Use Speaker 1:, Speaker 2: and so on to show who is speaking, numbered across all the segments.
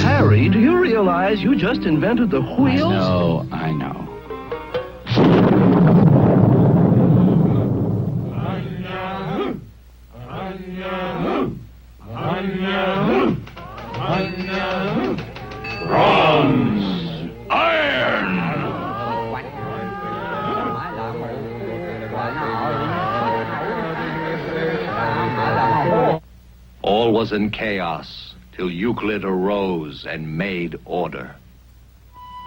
Speaker 1: Harry, do you realize you just invented the wheels?
Speaker 2: I know.
Speaker 3: Bronze! Iron!
Speaker 4: All was in chaos till Euclid arose and made order.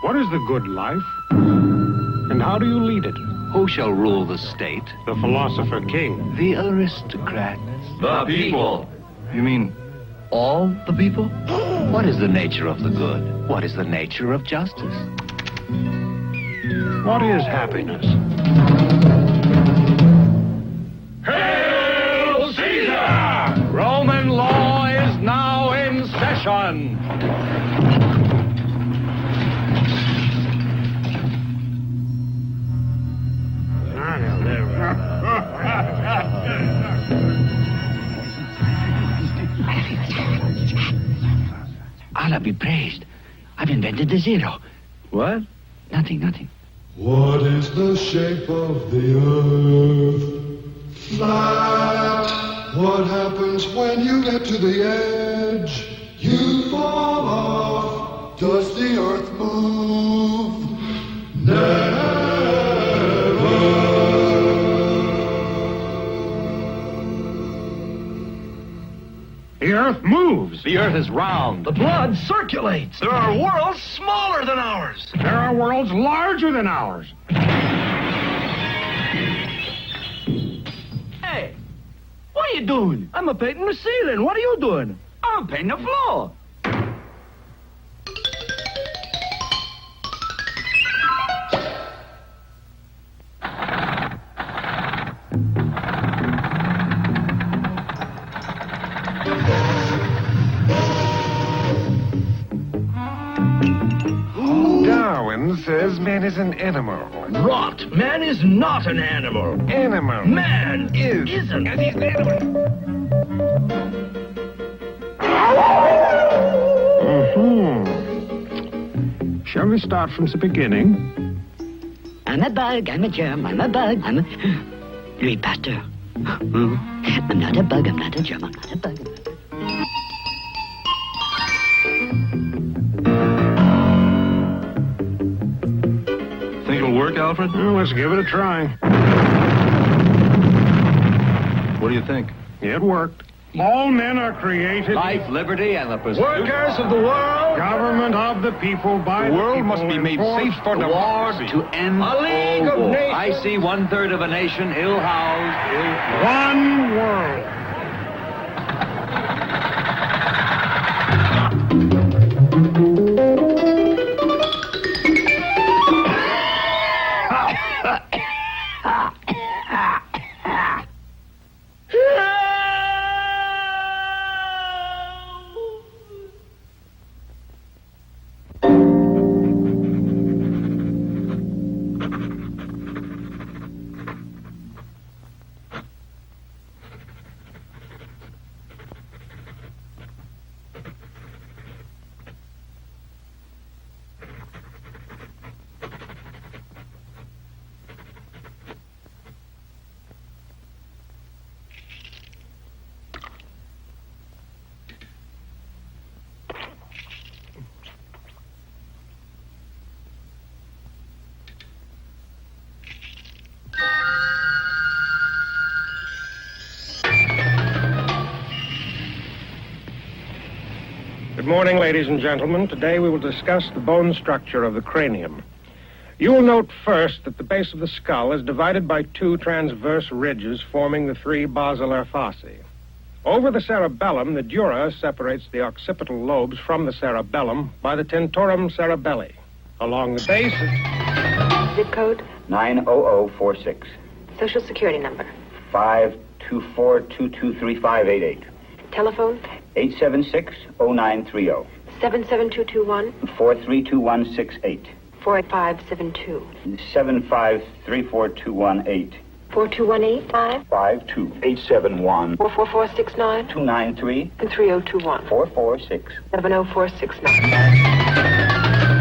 Speaker 5: What is the good life? And how do you lead it?
Speaker 4: Who shall rule the state?
Speaker 5: The philosopher king.
Speaker 4: The aristocrats.
Speaker 3: The people!
Speaker 1: You mean all the people?
Speaker 4: What is the nature of the good? What is the nature of justice?
Speaker 5: What is happiness?
Speaker 3: Hail Caesar!
Speaker 4: Roman law is now in session.
Speaker 2: Allah be praised. I've invented the zero.
Speaker 1: What?
Speaker 2: Nothing.
Speaker 6: What is the shape of the earth? Flat. What happens when you get to the edge? You fall off. Does the earth move? Never.
Speaker 5: The earth moves.
Speaker 4: The earth is round.
Speaker 1: The blood circulates. There are worlds smaller than ours.
Speaker 5: There are worlds larger than ours.
Speaker 1: Hey, what are you doing? I'm a painting the ceiling. What are you doing?
Speaker 2: I'm painting the floor.
Speaker 5: Darwin says man is an animal.
Speaker 1: Rot. Man is not an animal.
Speaker 5: Animal.
Speaker 1: Man isn't.
Speaker 5: And he's an animal. Shall we start from the beginning?
Speaker 2: I'm a bug, I'm a germ, I'm a bug, I'm a... Louis Pasteur. I'm not a bug, I'm not a germ, I'm not a bug.
Speaker 1: Think it'll work, Alfred?
Speaker 5: Well, let's give it a try.
Speaker 1: What do you think?
Speaker 5: It worked. All men are created...
Speaker 4: Life, liberty, and the pursuit.
Speaker 1: Workers of the world.
Speaker 5: Government of the people, by the
Speaker 4: world
Speaker 5: people,
Speaker 4: must be made
Speaker 5: enforced
Speaker 4: safe for
Speaker 5: the
Speaker 4: democracy.
Speaker 5: war
Speaker 4: To end
Speaker 1: A league of
Speaker 4: all war.
Speaker 1: nations.
Speaker 4: I see 1/3 of a nation ill-housed,
Speaker 5: One world. Good morning, ladies and gentlemen. Today we will discuss the bone structure of the cranium. You will note first that the base of the skull is divided by two transverse ridges forming the three basilar fossae. Over the cerebellum, the dura separates the occipital lobes from the cerebellum by the tentorum cerebelli. Along the base...
Speaker 7: Zip code?
Speaker 8: 90046.
Speaker 7: Social security number?
Speaker 8: 524-223-588.
Speaker 7: Telephone?
Speaker 8: 876-0930.
Speaker 7: 77221?
Speaker 8: 432168.
Speaker 7: 4572.
Speaker 8: 75342118.
Speaker 7: 4218?
Speaker 8: 52871.
Speaker 7: 44469?
Speaker 8: 293.
Speaker 7: And 3021.
Speaker 8: 446.
Speaker 7: 70469.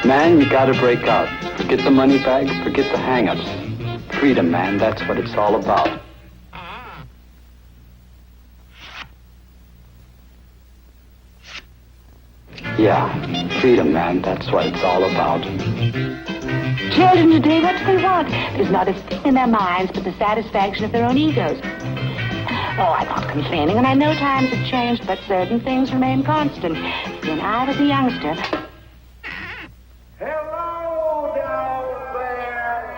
Speaker 9: Man, you gotta break out. Forget the money bags, forget the hang-ups. Freedom, man, that's what it's all about. Yeah, freedom, man, that's what it's all about.
Speaker 10: Children today, what do they want? There's not a thing in their minds but the satisfaction of their own egos. Oh, I'm not complaining, and I know times have changed, but certain things remain constant. When I was a youngster...
Speaker 11: Hello down there!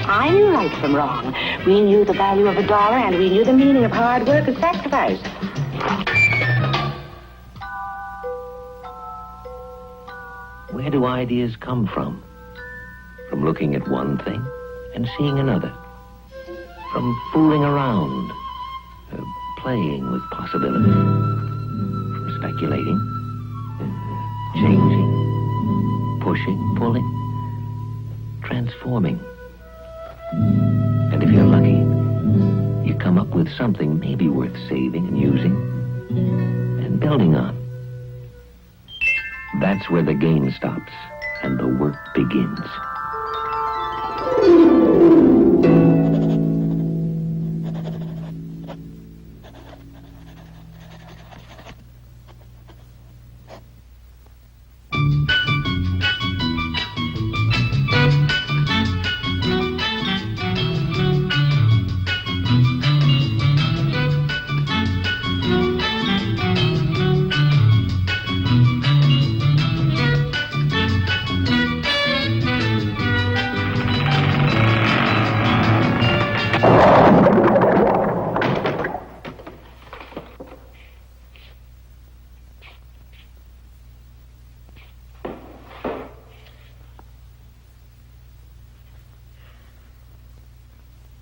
Speaker 10: I knew right from wrong. We knew the value of $1, and we knew the meaning of hard work and sacrifice.
Speaker 12: Where do ideas come from? From looking at one thing and seeing another. From fooling around, playing with possibilities. From speculating, changing, pushing, pulling, transforming. And if you're lucky, you come up with something maybe worth saving and using and building on. That's where the game stops and the work begins.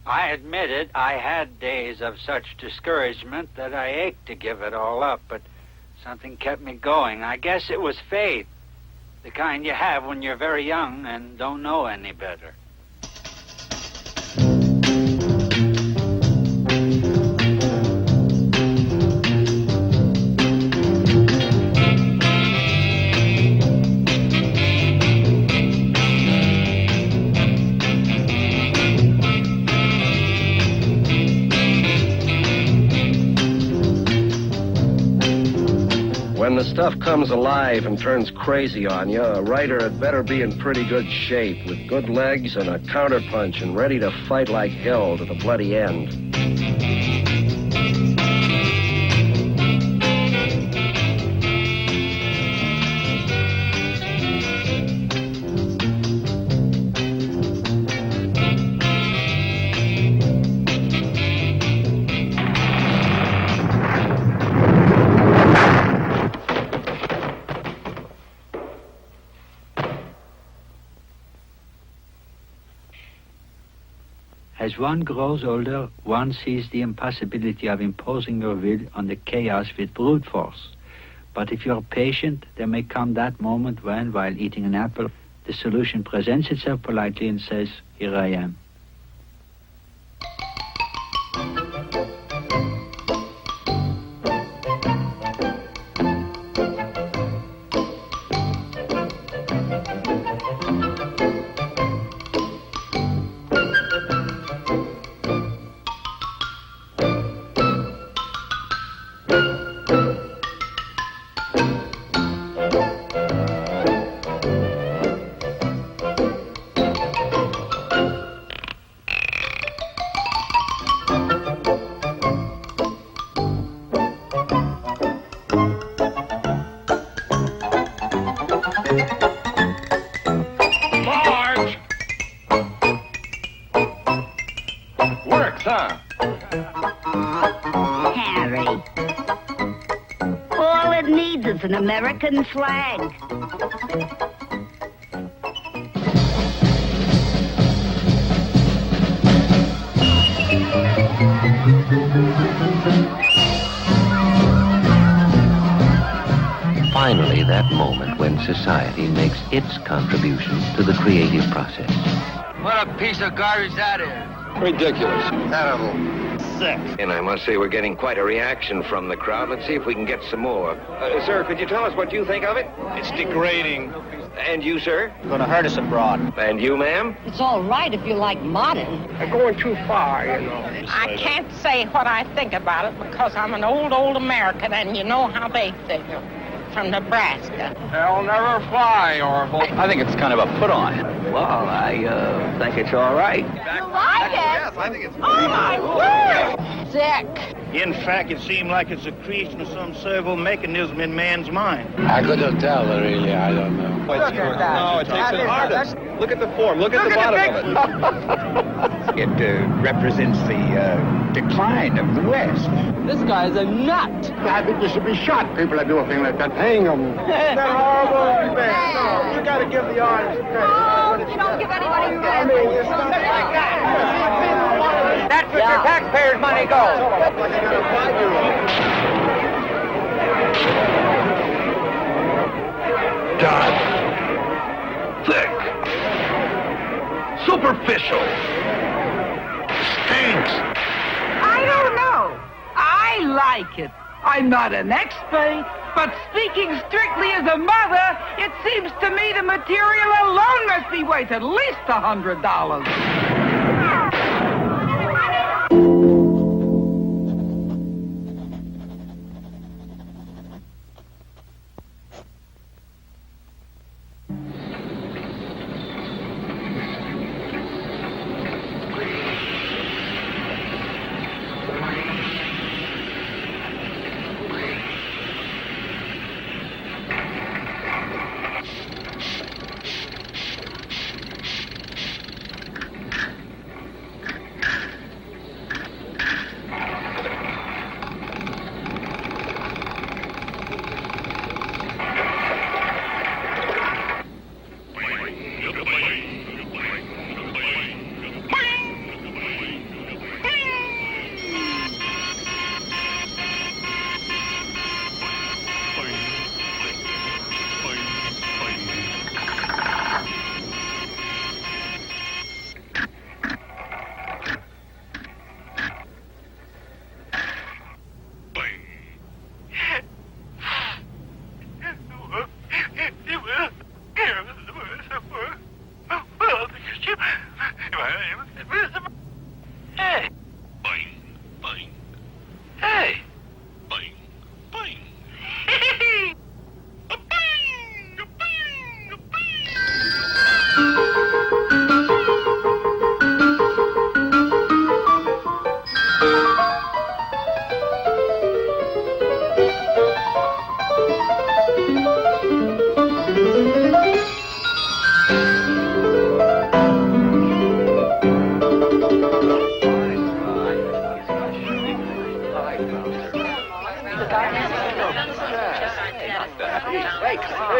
Speaker 13: I admit it, I had days of such discouragement that I ached to give it all up, but something kept me going. I guess it was faith, the kind you have when you're very young and don't know any better.
Speaker 14: When the stuff comes alive and turns crazy on you, a writer had better be in pretty good shape, with good legs and a counterpunch and ready to fight like hell to the bloody end.
Speaker 13: As one grows older, one sees the impossibility of imposing your will on the chaos with brute force. But if you're patient, there may come that moment when, while eating an apple, the solution presents itself politely and says, "Here I am."
Speaker 3: Marge! Works, huh?
Speaker 15: Harry. All it needs is an American flag.
Speaker 12: Finally, that moment when society makes its contribution to the creative process.
Speaker 16: What a piece of garbage that is.
Speaker 14: Ridiculous.
Speaker 16: Terrible.
Speaker 14: Sick. And I must say we're getting quite a reaction from the crowd. Let's see if we can get some more. Sir, could you tell us what you think of it?
Speaker 17: It's degrading.
Speaker 14: And you, sir?
Speaker 8: Gonna hurt us abroad.
Speaker 14: And you, ma'am?
Speaker 18: It's all right if you like modern.
Speaker 5: They're going too far, you know.
Speaker 19: I can't say what I think about it because I'm an old American, and you know how they think. From Nebraska.
Speaker 17: They'll never fly, Orville.
Speaker 8: I think it's kind of a put-on.
Speaker 12: Well, I think it's all right.
Speaker 19: You like it?
Speaker 17: Yes, I think it's
Speaker 19: Oh, my word! Sick.
Speaker 17: In fact, it seemed like it's a creation of some servo mechanism in man's mind.
Speaker 16: I couldn't tell, really. I don't know.
Speaker 17: Look at that. No, it takes an artist. Look at the form. Look at the bottom of it.
Speaker 16: It represents the decline of the West.
Speaker 18: This guy's a nut.
Speaker 16: I think you should be shot, people that do a thing like that. Hang them.
Speaker 5: They're horrible. No, you got to give the artist credit.
Speaker 19: Oh, you don't give anybody credit.
Speaker 5: I mean, it's not like that.
Speaker 16: That's where your taxpayers' money goes.
Speaker 3: Done. Thick. Superficial. Stinks.
Speaker 18: I don't know. I like it. I'm not an expert, but speaking strictly as a mother, it seems to me the material alone must be worth at least $100.
Speaker 8: like that.
Speaker 17: Hey, come on.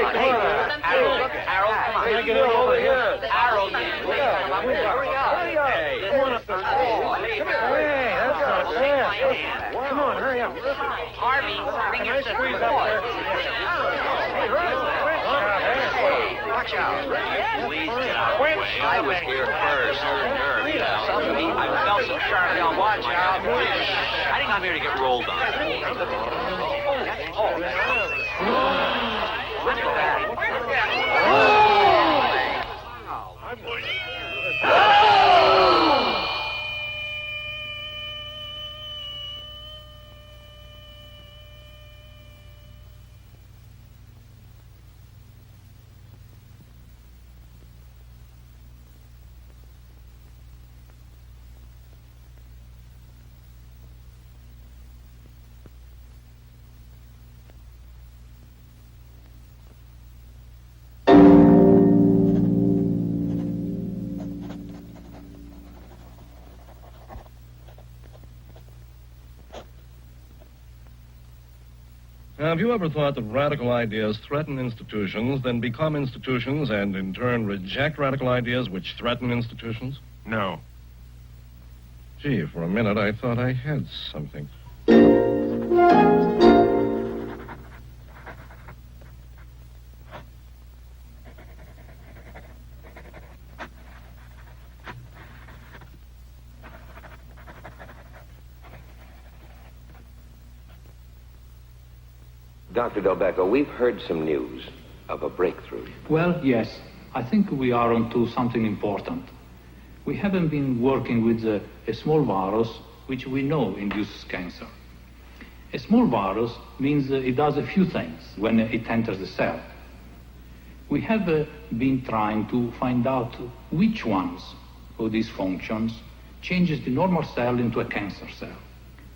Speaker 17: Harold, come on.
Speaker 11: Get it over here.
Speaker 17: Harold, hurry up.
Speaker 11: Hey, come on up there. Hey, that's not fair. Come on, hurry up.
Speaker 17: Harvey, bring your sister.
Speaker 11: Squeeze up there.
Speaker 17: Watch out.
Speaker 8: Please get out of the way. I was here first. I felt some sharp down. Watch out. I think I'm here to get rolled on. Look at that.
Speaker 20: Have you ever thought that radical ideas threaten institutions, then become institutions, and in turn reject radical ideas which threaten institutions?
Speaker 5: No.
Speaker 20: Gee, for a minute I thought I had something.
Speaker 12: Dr. Delbecco, we've heard some news of a breakthrough.
Speaker 21: Well, yes. I think we are onto something important. We haven't been working with a small virus which we know induces cancer. A small virus means it does a few things when it enters the cell. We have been trying to find out which ones of these functions changes the normal cell into a cancer cell.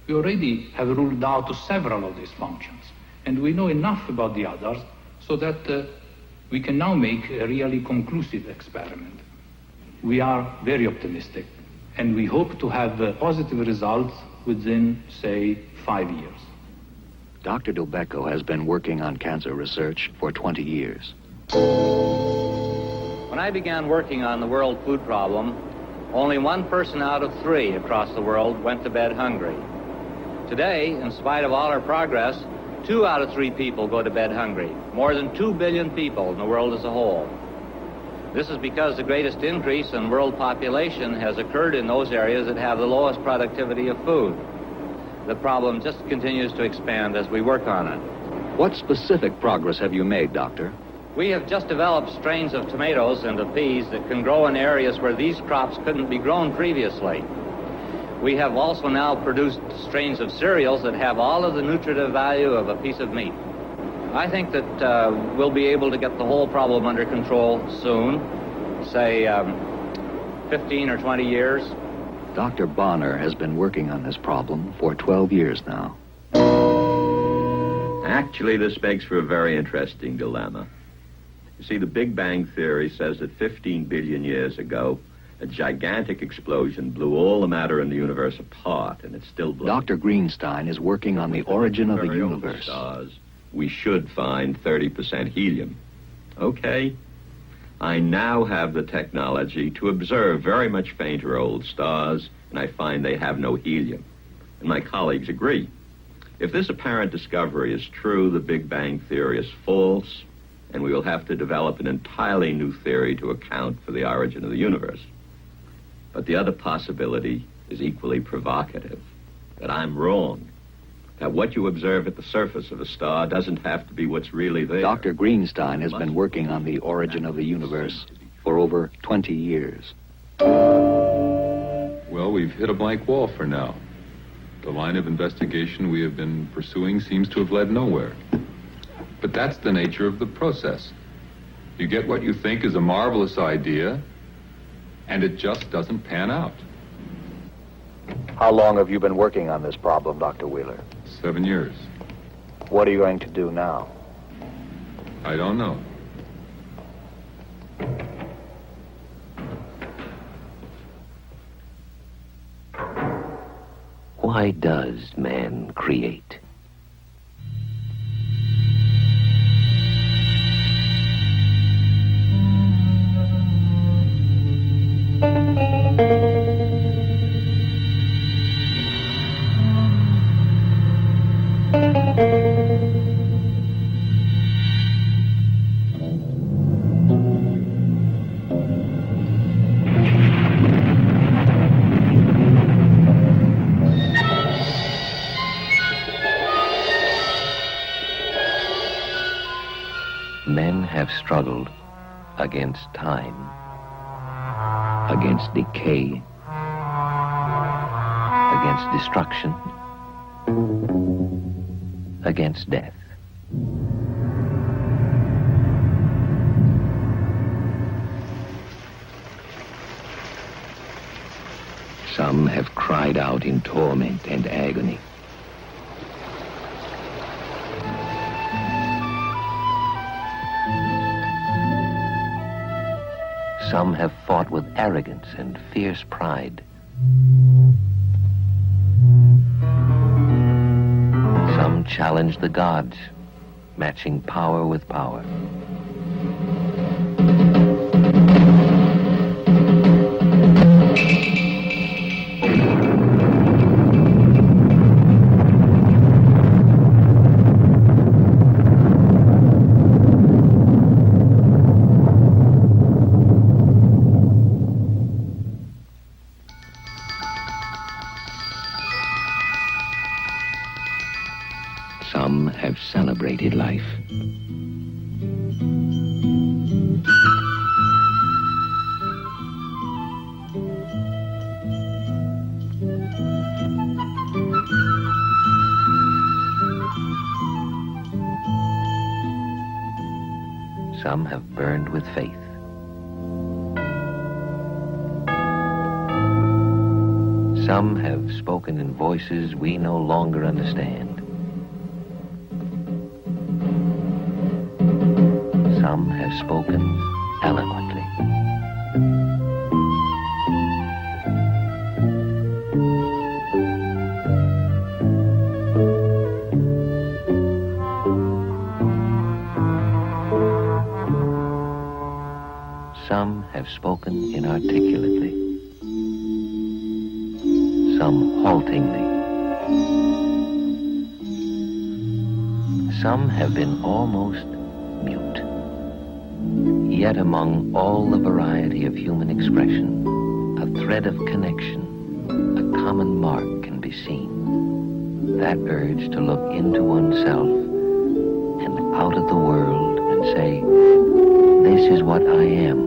Speaker 21: We already have ruled out several of these functions, and we know enough about the others so that we can now make a really conclusive experiment. We are very optimistic, and we hope to have positive results within, say, 5 years.
Speaker 4: Dr. Delbecco has been working on cancer research for 20 years.
Speaker 22: When I began working on the world food problem, only 1 person out of 3 across the world went to bed hungry. Today, in spite of all our progress, 2 out of 3 people go to bed hungry, more than 2 billion people in the world as a whole. This is because the greatest increase in world population has occurred in those areas that have the lowest productivity of food. The problem just continues to expand as we work on it.
Speaker 4: What specific progress have you made, Doctor?
Speaker 22: We have just developed strains of tomatoes and of peas that can grow in areas where these crops couldn't be grown previously. We have also now produced strains of cereals that have all of the nutritive value of a piece of meat. I think that we'll be able to get the whole problem under control soon, say 15 or 20 years.
Speaker 4: Dr. Bonner has been working on this problem for 12 years now.
Speaker 23: Actually, this begs for a very interesting dilemma. You see, the Big Bang Theory says that 15 billion years ago, a gigantic explosion blew all the matter in the universe apart, and it's still blowing.
Speaker 4: Dr. Greenstein is working on the origin of the universe.
Speaker 23: Stars, we should find 30% helium. Okay. I now have the technology to observe very much fainter old stars, and I find they have no helium. And my colleagues agree. If this apparent discovery is true, the Big Bang Theory is false, and we will have to develop an entirely new theory to account for the origin of the universe. But the other possibility is equally provocative, that I'm wrong, that what you observe at the surface of a star doesn't have to be what's really there.
Speaker 4: Dr. Greenstein has been working on the origin of the universe for over 20 years.
Speaker 24: Well, we've hit a blank wall for now. The line of investigation we have been pursuing seems to have led nowhere. But that's the nature of the process. You get what you think is a marvelous idea, and it just doesn't pan out.
Speaker 4: How long have you been working on this problem, Dr. Wheeler?
Speaker 24: 7 years.
Speaker 4: What are you going to do now?
Speaker 24: I don't know.
Speaker 12: Why does man create? Men have struggled against time, against decay, against destruction, against death. Some have cried out in torment and agony. Some have fought with arrogance and fierce pride. Some challenged the gods, matching power with power. Some have celebrated life. Some have burned with faith. Some have spoken in voices we no longer understand. Some have spoken eloquently. Some have spoken inarticulately. Some haltingly. Some have been almost mute. Yet among all the variety of human expression, a thread of connection, a common mark can be seen. That urge to look into oneself and out at the world and say, this is what I am.